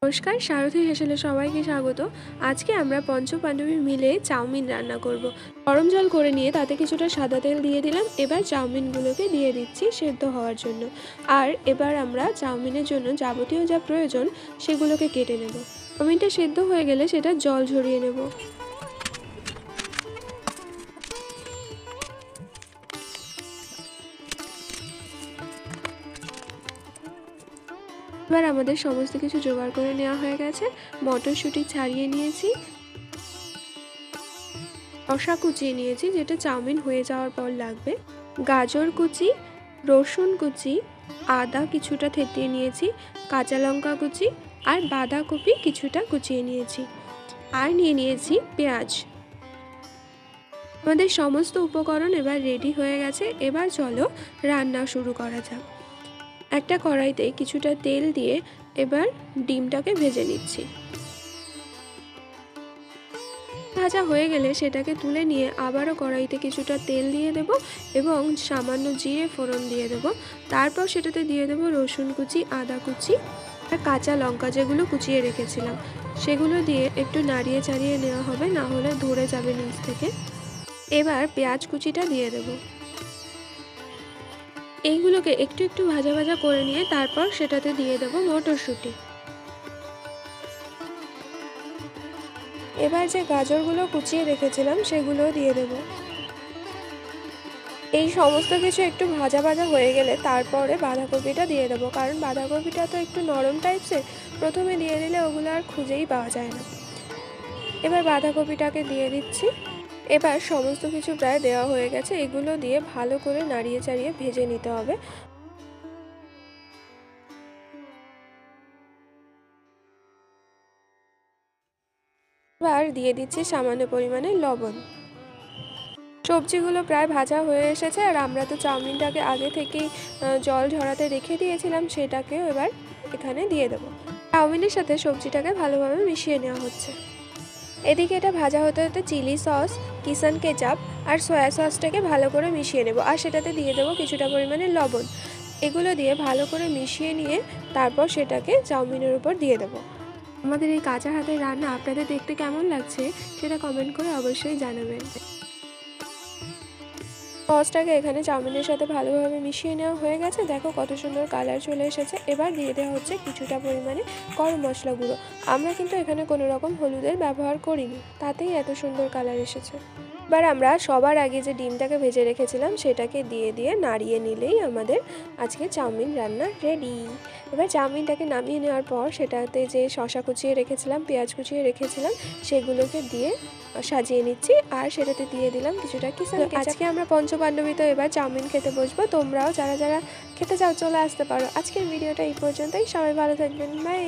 নমস্কার, সারথী হেসেলে সবাইকে স্বাগত। আজকে আমরা পঞ্চপাণ্ডবী মিলে চাউমিন রান্না করব। গরম জল করে নিয়ে তাতে কিছুটা সাদা তেল দিয়ে দিলাম। এবার চাউমিনগুলোকে দিয়ে দিচ্ছি সেদ্ধ হওয়ার জন্য। আর এবার আমরা চাউমিনের জন্য যাবতীয় যা প্রয়োজন সেগুলোকে কেটে নেব। চাউমিনটা সেদ্ধ হয়ে গেলে সেটা জল ঝরিয়ে নেব। এবার আমাদের সমস্ত কিছু জোগাড় করে নেওয়া হয়ে গেছে। মটরশুঁটি ছাড়িয়ে নিয়েছি, শসা কুচিয়ে নিয়েছি যেটা চাউমিন হয়ে যাওয়ার পর লাগবে, গাজর কুচি, রসুন কুচি, আদা কিছুটা থেঁতিয়ে নিয়েছি, কাঁচা লঙ্কা কুচি আর বাঁধাকপি কিছুটা কুচিয়ে নিয়েছি, আর নিয়ে নিয়েছি পেঁয়াজ। আমাদের সমস্ত উপকরণ এবার রেডি হয়ে গেছে। এবার চলো রান্না শুরু করা যাক। একটা কড়াইতে কিছুটা তেল দিয়ে এবার ডিমটাকে ভেজে নিচ্ছি। ভাজা হয়ে গেলে সেটাকে তুলে নিয়ে আবারও কড়াইতে কিছুটা তেল দিয়ে দেব এবং সামান্য জিরে ফোড়ন দিয়ে দেব। তারপর সেটাতে দিয়ে দেব রসুন কুচি, আদা কুচি আর কাঁচা লঙ্কা যেগুলো কুচিয়ে রেখেছিলাম সেগুলো দিয়ে একটু নাড়িয়ে চাড়িয়ে নেওয়া হবে, না হলে ধরে যাবে নিচ থেকে। এবার পেঁয়াজ কুচিটা দিয়ে দেব। এইগুলোকে একটু একটু ভাজা ভাজা করে নিয়ে তারপর সেটাতে দিয়ে দেব মটরশুঁটি। এবার যে গাজরগুলো কুচিয়ে রেখেছিলাম সেগুলো দিয়ে দেব। এই সমস্ত কিছু একটু ভাজা ভাজা হয়ে গেলে তারপরে বাঁধাকপিটা দিয়ে দেবো, কারণ বাঁধাকপিটা তো একটু নরম টাইপসের, প্রথমে দিয়ে দিলে ওগুলো আর খুঁজেই পাওয়া যায় না। এবার বাঁধাকপিটাকে দিয়ে দিচ্ছি। এবার সমস্ত কিছু প্রায় দেওয়া হয়ে গেছে, এগুলো দিয়ে ভালো করে নাড়িয়ে চাড়িয়ে ভেজে নিতে হবে। এবার দিয়ে দিচ্ছি সামান্য পরিমাণে লবণ। সবজিগুলো প্রায় ভাজা হয়ে এসেছে, আর আমরা তো চাউমিনটাকে আগে থেকেই জল ঝরাতে রেখে দিয়েছিলাম, সেটাকেও এবার এখানে দিয়ে দেবো। চাউমিনের সাথে সবজিটাকে ভালোভাবে মিশিয়ে নেওয়া হচ্ছে। এদিকে এটা ভাজা হতে হতে চিলি সস, কিষান কেচাপ আর সয়া সসটাকে ভালো করে মিশিয়ে নেব, আর সেটাতে দিয়ে দেবো কিছুটা পরিমাণে লবণ। এগুলো দিয়ে ভালো করে মিশিয়ে নিয়ে তারপর সেটাকে চাউমিনের উপর দিয়ে দেবো। আমাদের এই কাঁচা হাতের রান্না আপনাদের দেখতে কেমন লাগছে সেটা কমেন্ট করে অবশ্যই জানাবেন। সসটাকে এখানে চাউমিনের সাথে ভালোভাবে মিশিয়ে নেওয়া হয়ে গেছে। দেখো কত সুন্দর কালার চলে এসেছে। এবার দিয়ে দেওয়া হচ্ছে কিছুটা পরিমাণে গরম মশলা গুঁড়ো। আমরা কিন্তু এখানে কোনো রকম হলুদের ব্যবহার করিনি, তাতেই এত সুন্দর কালার এসেছে। এবার আমরা সবার আগে যে ডিমটাকে ভেজে রেখেছিলাম সেটাকে দিয়ে দিয়ে নাড়িয়ে নিলেই আমাদের আজকে চাউমিন রান্না রেডি। এবার চাউমিনটাকে নামিয়ে নেওয়ার পর সেটাতে যে শসা কুচিয়ে রেখেছিলাম, পেঁয়াজ কুচিয়ে রেখেছিলাম সেগুলোকে দিয়ে সাজিয়ে নিচ্ছি, আর সেটাতে দিয়ে দিলাম কিছুটা কিষান কেচাপ। আজকে আমরা পঞ্চপাণ্ডবীতে এবার চাউমিন খেতে বসবো। তোমরাও যারা যারা খেতে চাও চলে আসতে পারো। আজকের ভিডিওটা এই পর্যন্তই। সবাই ভালো থাকবেন, বাই।